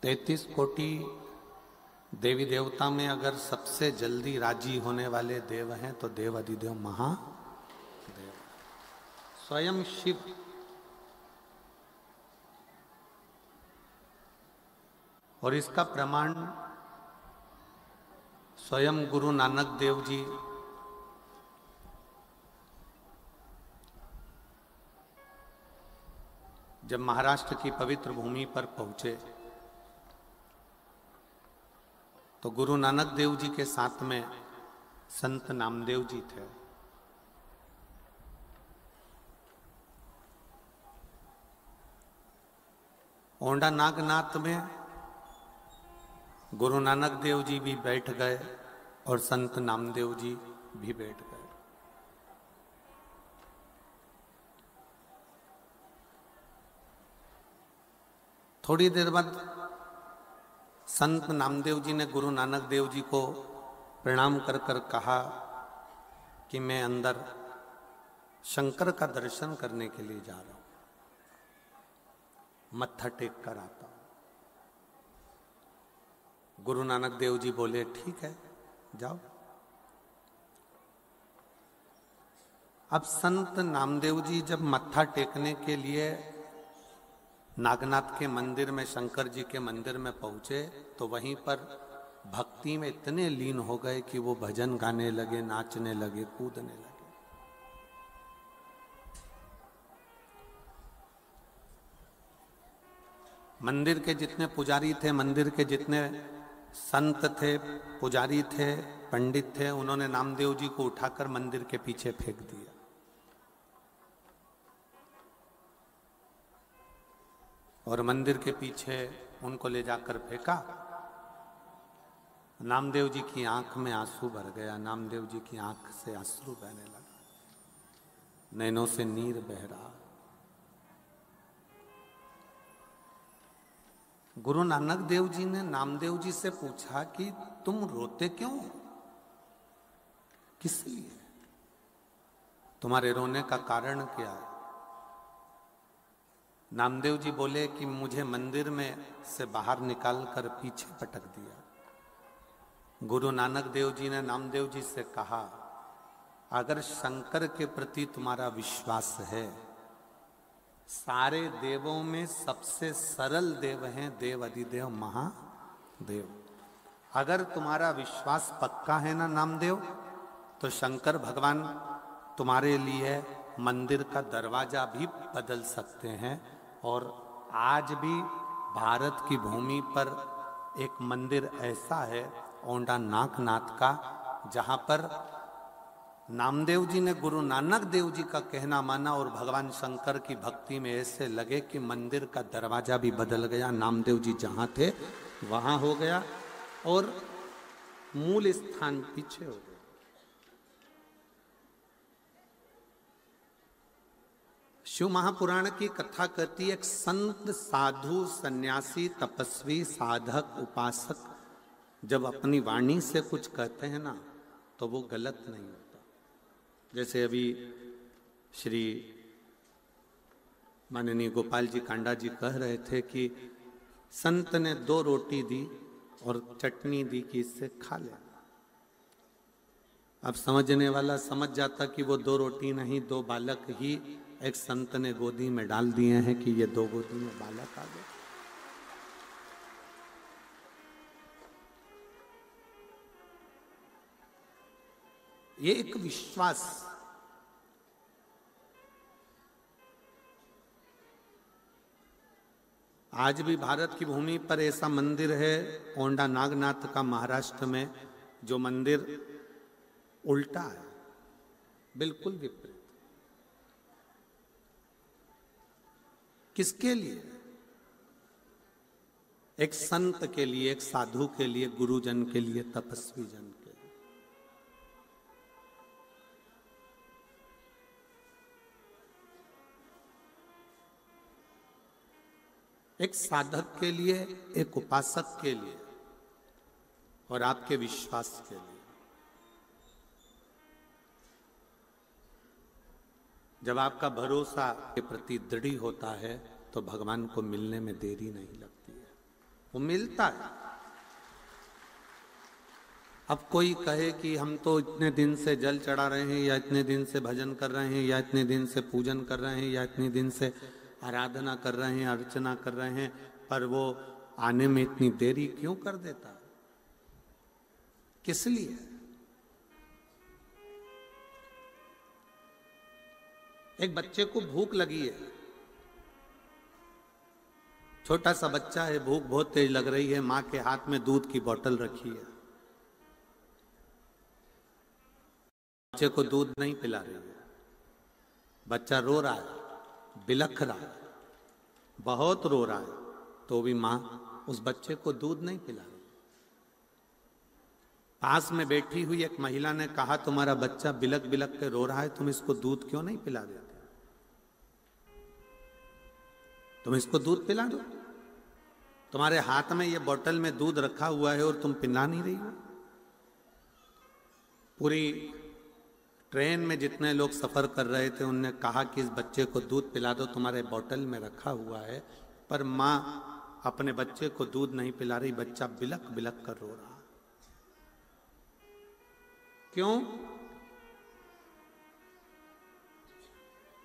33 कोटि देवी देवता में अगर सबसे जल्दी राजी होने वाले देव हैं तो देव अधिदेव महादेव, स्वयं शिव। और इसका प्रमाण स्वयं गुरु नानक देव जी जब महाराष्ट्र की पवित्र भूमि पर पहुंचे तो गुरु नानक देव जी के साथ में संत नामदेव जी थे। ओंडा नागनाथ में गुरु नानक देव जी भी बैठ गए और संत नामदेव जी भी बैठ गए। थोड़ी देर बाद संत नामदेव जी ने गुरु नानक देव जी को प्रणाम कर कर कहा कि मैं अंदर शंकर का दर्शन करने के लिए जा रहा हूं, मत्था टेक कर आता हूं। गुरु नानक देव जी बोले ठीक है जाओ। अब संत नामदेव जी जब मत्था टेकने के लिए नागनाथ के मंदिर में, शंकर जी के मंदिर में पहुंचे तो वहीं पर भक्ति में इतने लीन हो गए कि वो भजन गाने लगे, नाचने लगे, कूदने लगे। मंदिर के जितने पुजारी थे, मंदिर के जितने संत थे, पुजारी थे, पंडित थे, उन्होंने नामदेव जी को उठाकर मंदिर के पीछे फेंक दिया। और मंदिर के पीछे उनको ले जाकर फेंका। नामदेव जी की आंख में आंसू भर गया, नामदेव जी की आंख से आंसू बहने लगा, नैनों से नीर बह रहा। गुरु नानक देव जी ने नामदेव जी से पूछा कि तुम रोते क्यों, किस लिए, तुम्हारे रोने का कारण क्या है? नामदेव जी बोले कि मुझे मंदिर में से बाहर निकालकर पीछे पटक दिया। गुरु नानक देव जी ने नामदेव जी से कहा, अगर शंकर के प्रति तुम्हारा विश्वास है, सारे देवों में सबसे सरल देव हैं देव अधिदेव महादेव। अगर तुम्हारा विश्वास पक्का है ना नामदेव, तो शंकर भगवान तुम्हारे लिए मंदिर का दरवाजा भी बदल सकते हैं। और आज भी भारत की भूमि पर एक मंदिर ऐसा है ओंडा नागनाथ का, जहां पर नामदेव जी ने गुरु नानक देव जी का कहना माना और भगवान शंकर की भक्ति में ऐसे लगे कि मंदिर का दरवाजा भी बदल गया। नामदेव जी जहां थे वहां हो गया और मूल स्थान पीछे हो गया। शिव महापुराण की कथा कहती है, एक संत, साधु, सन्यासी, तपस्वी, साधक, उपासक जब अपनी वाणी से कुछ कहते हैं ना तो वो गलत नहीं होता। जैसे अभी श्री माननीय गोपाल जी कांडा जी कह रहे थे कि संत ने 2 रोटी दी और चटनी दी कि इससे खा ले। अब समझने वाला समझ जाता कि वो 2 रोटी नहीं, 2 बालक ही एक संत ने गोदी में डाल दिए हैं कि ये 2 गोदी में बालक आ गए। ये एक विश्वास। आज भी भारत की भूमि पर ऐसा मंदिर है ओंडा नागनाथ का, महाराष्ट्र में, जो मंदिर उल्टा है, बिल्कुल विपरीत। किसके लिए? एक संत के लिए, एक साधु के लिए, गुरुजन के लिए, तपस्वी जन के लिए। एक साधक के लिए, एक उपासक के लिए और आपके विश्वास के लिए। जब आपका भरोसा के प्रति दृढ़ होता है तो भगवान को मिलने में देरी नहीं लगती है। वो मिलता है। अब कोई कहे कि हम तो इतने दिन से जल चढ़ा रहे हैं, या इतने दिन से भजन कर रहे हैं, या इतने दिन से पूजन कर रहे हैं, या इतने दिन से आराधना कर रहे हैं, अर्चना कर रहे हैं, पर वो आने में इतनी देरी क्यों कर देता? किस लिए? एक बच्चे को भूख लगी है, छोटा सा बच्चा है, भूख बहुत तेज लग रही है, मां के हाथ में दूध की बोतल रखी है, बच्चे को दूध नहीं पिला रही है, बच्चा रो रहा है, बिलख रहा है, बहुत रो रहा है, तो भी मां उस बच्चे को दूध नहीं पिला रही। पास में बैठी हुई एक महिला ने कहा, तुम्हारा बच्चा बिलख बिलख के रो रहा है, तुम इसको दूध क्यों नहीं पिला देते? तुम इसको दूध पिला दो, तुम्हारे हाथ में ये बोतल में दूध रखा हुआ है और तुम पिला नहीं रही हो। पूरी ट्रेन में जितने लोग सफर कर रहे थे उनने कहा कि इस बच्चे को दूध पिला दो, तुम्हारे बोतल में रखा हुआ है, पर मां अपने बच्चे को दूध नहीं पिला रही, बच्चा बिलख बिलख कर रो रहा। क्यों?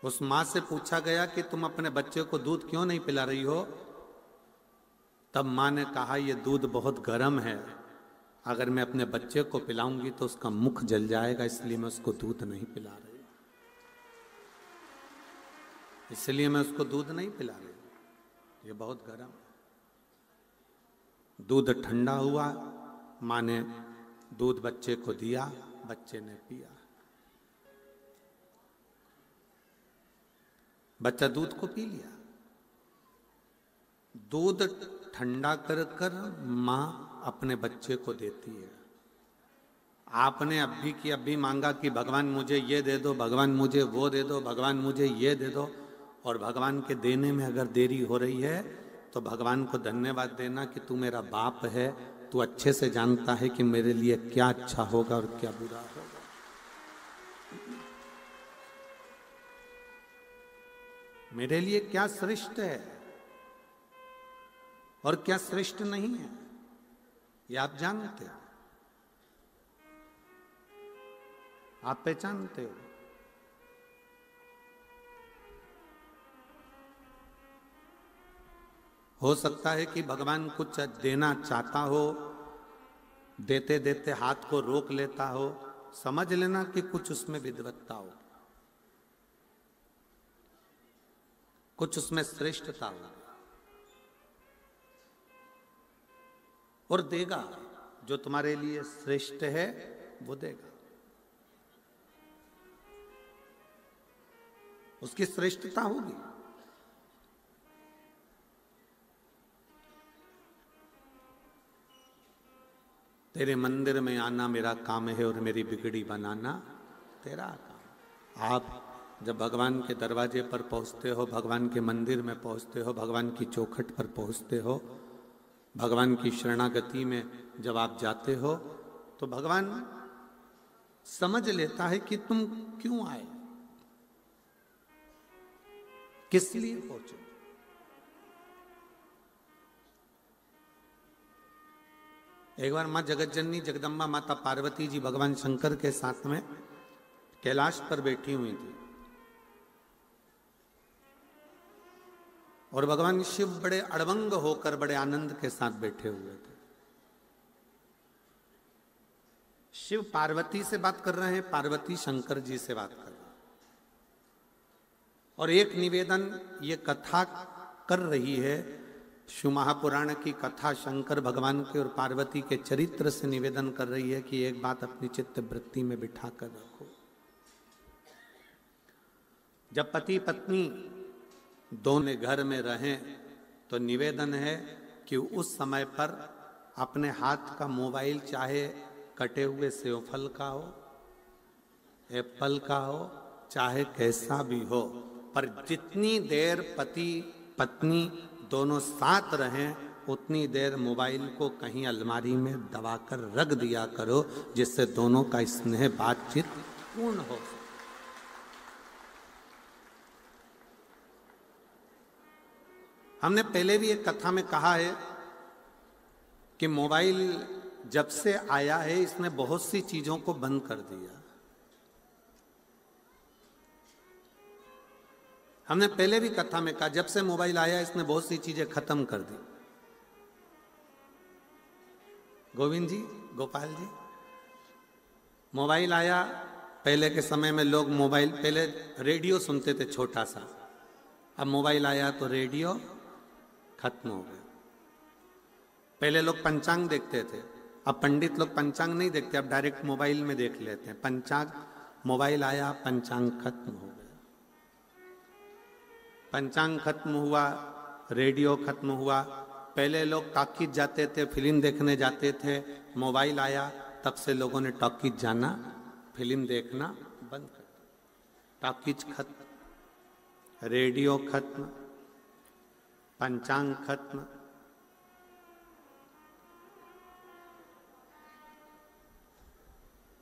उस मां से पूछा गया कि तुम अपने बच्चे को दूध क्यों नहीं पिला रही हो? तब मां ने कहा, यह दूध बहुत गर्म है, अगर मैं अपने बच्चे को पिलाऊंगी तो उसका मुख जल जाएगा, इसलिए मैं उसको दूध नहीं पिला रही, इसलिए मैं उसको दूध नहीं पिला रही, ये बहुत गर्म है। दूध ठंडा हुआ, मां ने दूध बच्चे को दिया, बच्चे ने पिया, बच्चा दूध को पी लिया। दूध ठंडा कर कर मां अपने बच्चे को देती है। आपने अभी की अभी मांगा कि भगवान मुझे ये दे दो, भगवान मुझे वो दे दो, भगवान मुझे ये दे दो, और भगवान के देने में अगर देरी हो रही है तो भगवान को धन्यवाद देना कि तू मेरा बाप है, तू अच्छे से जानता है कि मेरे लिए क्या अच्छा होगा और क्या बुरा होगा। मेरे लिए क्या श्रेष्ठ है और क्या श्रेष्ठ नहीं है, ये आप जानते हो, आप पहचानते हो। हो सकता है कि भगवान कुछ देना चाहता हो, देते देते हाथ को रोक लेता हो, समझ लेना कि कुछ उसमें विद्वत्ता हो, कुछ उसमें श्रेष्ठता हो, और देगा जो तुम्हारे लिए श्रेष्ठ है, वो देगा, उसकी श्रेष्ठता होगी। तेरे मंदिर में आना मेरा काम है और मेरी बिगड़ी बनाना तेरा काम। आप जब भगवान के दरवाजे पर पहुंचते हो, भगवान के मंदिर में पहुंचते हो, भगवान की चौखट पर पहुंचते हो, भगवान की शरणागति में जब आप जाते हो, तो भगवान समझ लेता है कि तुम क्यों आए, किस लिए पहुंचे। एक बार मां जगतजननी जगदम्बा माता पार्वती जी भगवान शंकर के साथ में कैलाश पर बैठी हुई थी, और भगवान शिव बड़े अड़बंग होकर बड़े आनंद के साथ बैठे हुए थे। शिव पार्वती से बात कर रहे हैं, पार्वती शंकर जी से बात कर रहे हैं, और एक निवेदन ये कथा कर रही है, शिव महापुराण की कथा शंकर भगवान के और पार्वती के चरित्र से निवेदन कर रही है कि एक बात अपनी चित्त वृत्ति में बिठा कर रखो। जब पति पत्नी दोनों घर में रहें तो निवेदन है कि उस समय पर अपने हाथ का मोबाइल चाहे कटे हुए सेवफल का हो, एप्पल का हो, चाहे कैसा भी हो, पर जितनी देर पति पत्नी दोनों साथ रहें उतनी देर मोबाइल को कहीं अलमारी में दबाकर रख दिया करो, जिससे दोनों का स्नेह बातचीत पूर्ण हो। हमने पहले भी एक कथा में कहा है कि मोबाइल जब से आया है इसने बहुत सी चीजों को बंद कर दिया। हमने पहले भी कथा में कहा, जब से मोबाइल आया इसने बहुत सी चीजें खत्म कर दी। गोविंद जी, गोपाल जी, मोबाइल आया, पहले के समय में लोग मोबाइल, पहले रेडियो सुनते थे छोटा सा, अब मोबाइल आया तो रेडियो खत्म हो गया। पहले लोग पंचांग देखते थे, अब पंडित लोग पंचांग नहीं देखते, अब डायरेक्ट मोबाइल में देख लेते हैं पंचांग। मोबाइल आया, पंचांग खत्म हो गया। पंचांग खत्म हुआ, रेडियो खत्म हुआ। पहले लोग टॉकीज जाते थे, फिल्म देखने जाते थे, मोबाइल आया तब से लोगों ने टॉकीज जाना, फिल्म देखना बंद कर दिया। टॉकीज खत्म, रेडियो खत्म, पंचांग खत्म।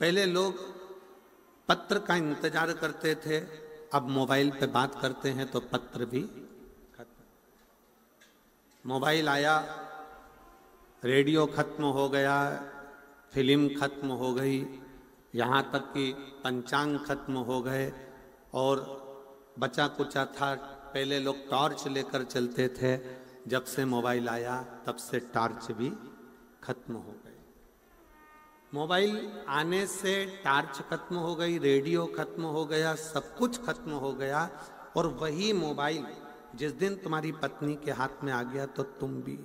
पहले लोग पत्र का इंतजार करते थे, अब मोबाइल पे बात करते हैं तो पत्र भी खत्म। मोबाइल आया, रेडियो खत्म हो गया, फिल्म खत्म हो गई, यहाँ तक कि पंचांग खत्म हो गए। और बचा कुचा था, पहले लोग टॉर्च लेकर चलते थे, जब से मोबाइल आया तब से टॉर्च भी खत्म हो गई। मोबाइल आने से टॉर्च खत्म हो गई, रेडियो खत्म हो गया, सब कुछ खत्म हो गया। और वही मोबाइल जिस दिन तुम्हारी पत्नी के हाथ में आ गया तो तुम भी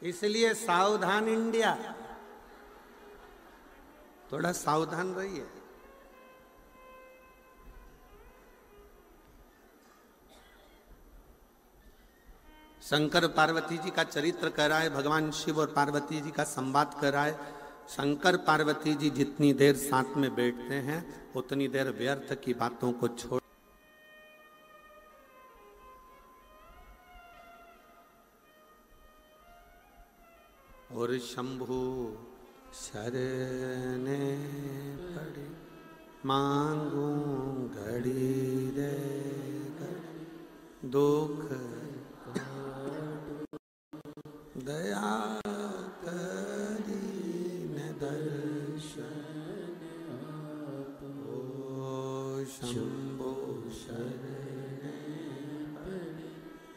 इसलिए सावधान इंडिया, थोड़ा सावधान रहिए। शंकर पार्वती जी का चरित्र कर रहा है, भगवान शिव और पार्वती जी का संवाद कर रहा है। शंकर पार्वती जी जितनी देर साथ में बैठते हैं उतनी देर व्यर्थ की बातों को छोड़, और शंभु शरणे पड़े मांगू घड़ी रे घड़ी, दुख दया करीन दर्शन ओ शंभो शरणे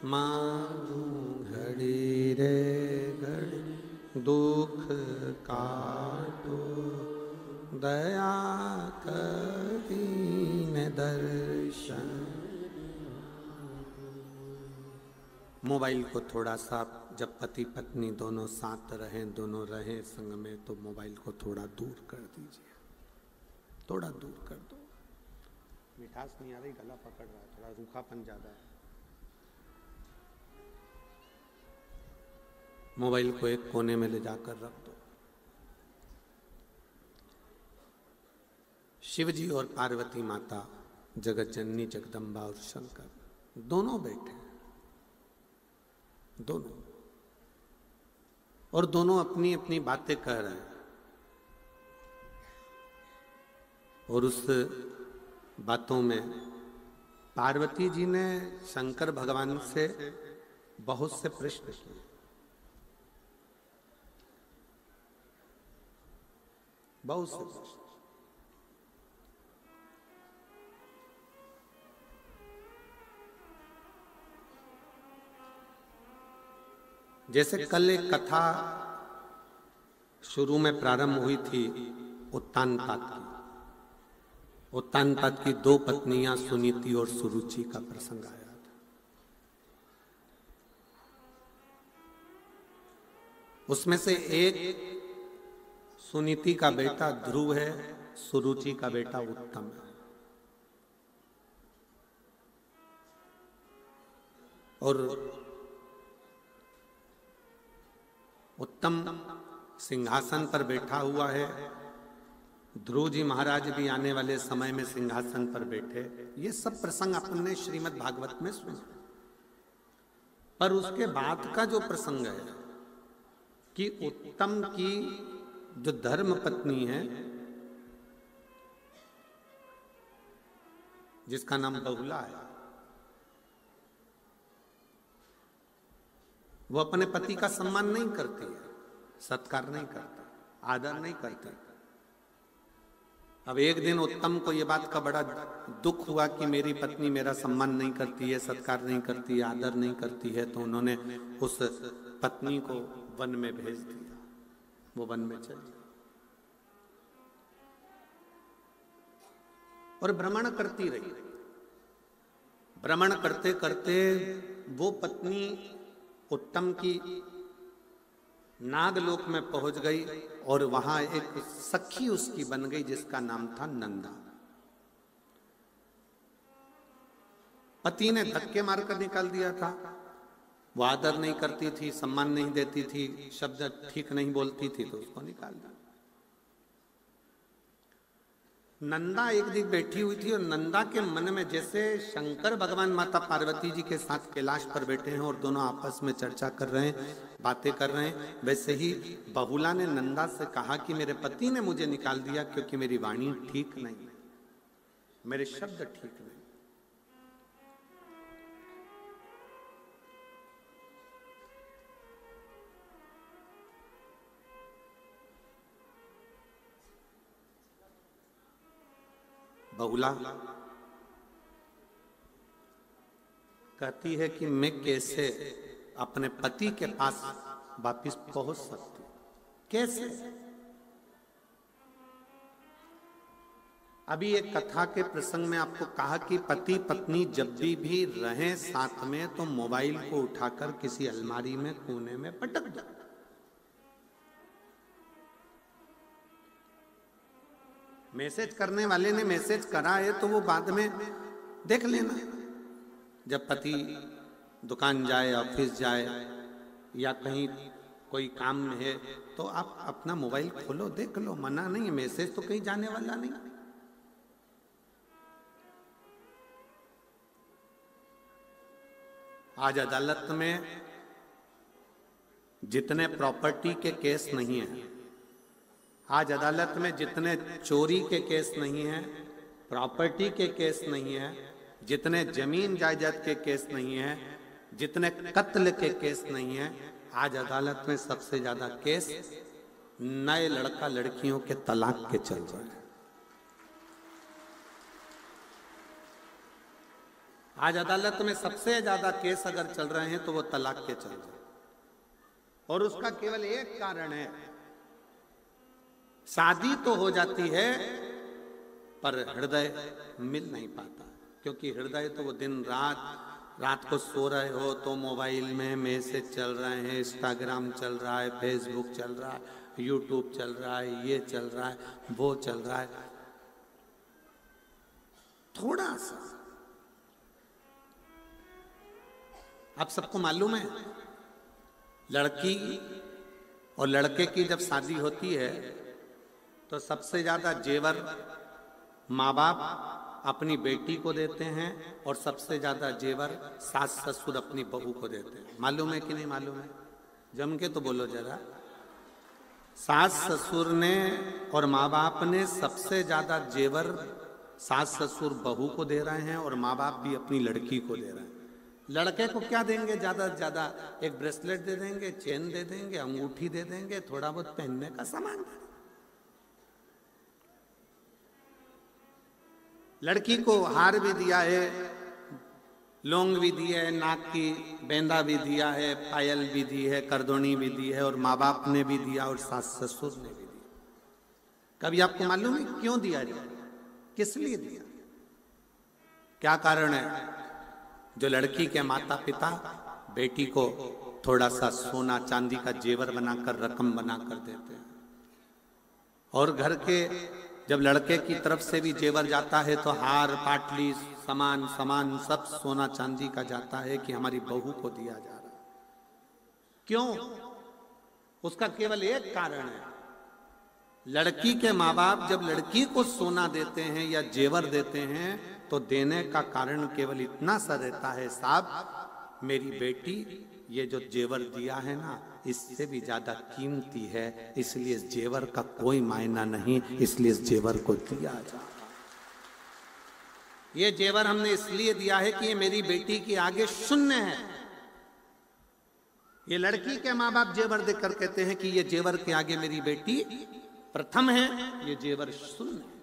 मांगू घड़ी रे घड़ी, दुख काटो दया करीन दर्शन। मोबाइल को थोड़ा सा, जब पति पत्नी दोनों साथ रहें, दोनों रहें संग में, तो मोबाइल को थोड़ा दूर कर दीजिए, थोड़ा दूर कर दो। मिठास नहीं आ रही, गला पकड़ रहा है, थोड़ा रूखापन ज्यादा है। मोबाइल को एक कोने में ले जाकर रख दो। शिव जी और पार्वती माता, जगत जननी जगदम्बा और शंकर दोनों बैठे हैं, दोनों, और दोनों अपनी अपनी बातें कह रहे हैं। और उस बातों में पार्वती जी ने शंकर भगवान से बहुत से प्रश्न किए, बहुत से प्रश्न। जैसे कल एक कथा शुरू में प्रारंभ हुई थी उत्तानपाद की। उत्तानपाद की दो पत्नियां सुनीति और सुरुचि का प्रसंग आया था। उसमें से एक सुनीति का बेटा ध्रुव है, सुरुचि का बेटा उत्तम है। और उत्तम सिंहासन पर बैठा हुआ है, ध्रुव जी महाराज भी आने वाले समय में सिंहासन पर बैठे। ये सब प्रसंग अपन ने श्रीमद् भागवत में सुना। पर उसके बाद का जो प्रसंग है कि उत्तम की जो धर्म पत्नी है, जिसका नाम बहुला है, वो अपने पति का सम्मान नहीं करती है, सत्कार नहीं करता, आदर नहीं करती। अब एक दिन उत्तम को ये बात का बड़ा दुख हुआ कि मेरी पत्नी मेरा सम्मान नहीं करती है, सत्कार नहीं करती है, आदर नहीं करती है, तो उन्होंने उस पत्नी को वन में भेज दिया। वो वन में चली और भ्रमण करती रही। भ्रमण करते करते वो पत्नी उत्तम की नागलोक में पहुंच गई और वहां एक सखी उसकी बन गई जिसका नाम था नंदा। पति ने धक्के मारकर निकाल दिया था। वो आदर नहीं करती थी, सम्मान नहीं देती थी, शब्द ठीक नहीं बोलती थी, तो उसको निकाल दिया। नंदा एक दिन बैठी हुई थी और नंदा के मन में जैसे शंकर भगवान माता पार्वती जी के साथ कैलाश पर बैठे हैं और दोनों आपस में चर्चा कर रहे हैं, बातें कर रहे हैं, वैसे ही बहुला ने नंदा से कहा कि मेरे पति ने मुझे निकाल दिया क्योंकि मेरी वाणी ठीक नहीं है, मेरे शब्द ठीक नहीं। बहुला कहती है कि मैं कैसे अपने पति के पास वापिस पहुंच सकती, कैसे? अभी एक कथा के प्रसंग में आपको कहा कि पति पत्नी जब भी रहें साथ में तो मोबाइल को उठाकर किसी अलमारी में कोने में पटक दो। मैसेज करने वाले ने मैसेज करा है तो वो बाद में देख लेना। जब पति दुकान जाए, ऑफिस जाए या कहीं कोई काम में है तो आप अपना मोबाइल खोलो, देख लो, मना नहीं है, मैसेज तो कहीं जाने वाला नहीं। आज अदालत में जितने प्रॉपर्टी के केस नहीं है, आज अदालत में जितने चोरी के केस नहीं है, प्रॉपर्टी के केस नहीं है, जितने जमीन जायदाद के केस नहीं है, जितने कत्ल के केस नहीं है, आज अदालत में सबसे ज्यादा केस नए लड़का लड़कियों के तलाक के चल रहे हैं। आज अदालत में सबसे ज्यादा केस अगर चल रहे हैं तो वो तलाक के चल रहे हैं। और उसका केवल एक कारण है, शादी तो हो जाती है पर हृदय मिल नहीं पाता, क्योंकि हृदय तो वो दिन रात को सो रहे हो तो मोबाइल में मैसेज चल रहे हैं, इंस्टाग्राम चल रहा है, फेसबुक चल रहा है, यूट्यूब चल रहा है, ये चल रहा है, वो चल रहा है। थोड़ा सा आप सबको मालूम है, लड़की और लड़के की जब शादी होती है तो सबसे ज्यादा जेवर माँ बाप अपनी बेटी को देते हैं और सबसे ज्यादा जेवर सास ससुर अपनी बहू को देते हैं। मालूम है कि नहीं मालूम है? जम के तो बोलो जरा। सास ससुर ने और माँ बाप ने सबसे ज्यादा जेवर सास ससुर बहू को दे रहे हैं और माँ बाप भी अपनी लड़की को दे रहे हैं। लड़के को क्या देंगे? ज्यादा से ज्यादा एक ब्रेसलेट दे देंगे, चेन दे देंगे, अंगूठी दे देंगे, थोड़ा बहुत पहनने का सामान। लड़की को हार भी दिया है, लौंग भी दिया है, नाक की बेंदा भी दिया है, पायल भी दी है, करदोनी भी दी है, और माँ बाप ने भी दिया और सास ससुर ने भी दिया। कभी आपको मालूम है क्यों दिया जाए, किस लिए दिया, क्या कारण है? जो लड़की के माता पिता बेटी को थोड़ा सा सोना चांदी का जेवर बनाकर, रकम बनाकर देते हैं, और घर के जब लड़के की तरफ से भी जेवर जाता है तो हार पाटली सामान सब सोना चांदी का जाता है कि हमारी बहू को दिया जा रहा है। क्यों? उसका केवल एक कारण है, लड़की के माँ बाप जब लड़की को सोना देते हैं या जेवर देते हैं तो देने का कारण केवल इतना सा रहता है, साहब मेरी बेटी ये जो जेवर दिया है ना इससे भी ज्यादा कीमती है, इसलिए इस जेवर का कोई मायना नहीं, इसलिए इस जेवर को दिया जा। ये जेवर हमने इसलिए दिया है कि ये मेरी बेटी के आगे शून्य है, ये लड़की के माँ बाप जेवर देकर कहते हैं कि ये जेवर के आगे मेरी बेटी प्रथम है, ये जेवर शून्य है।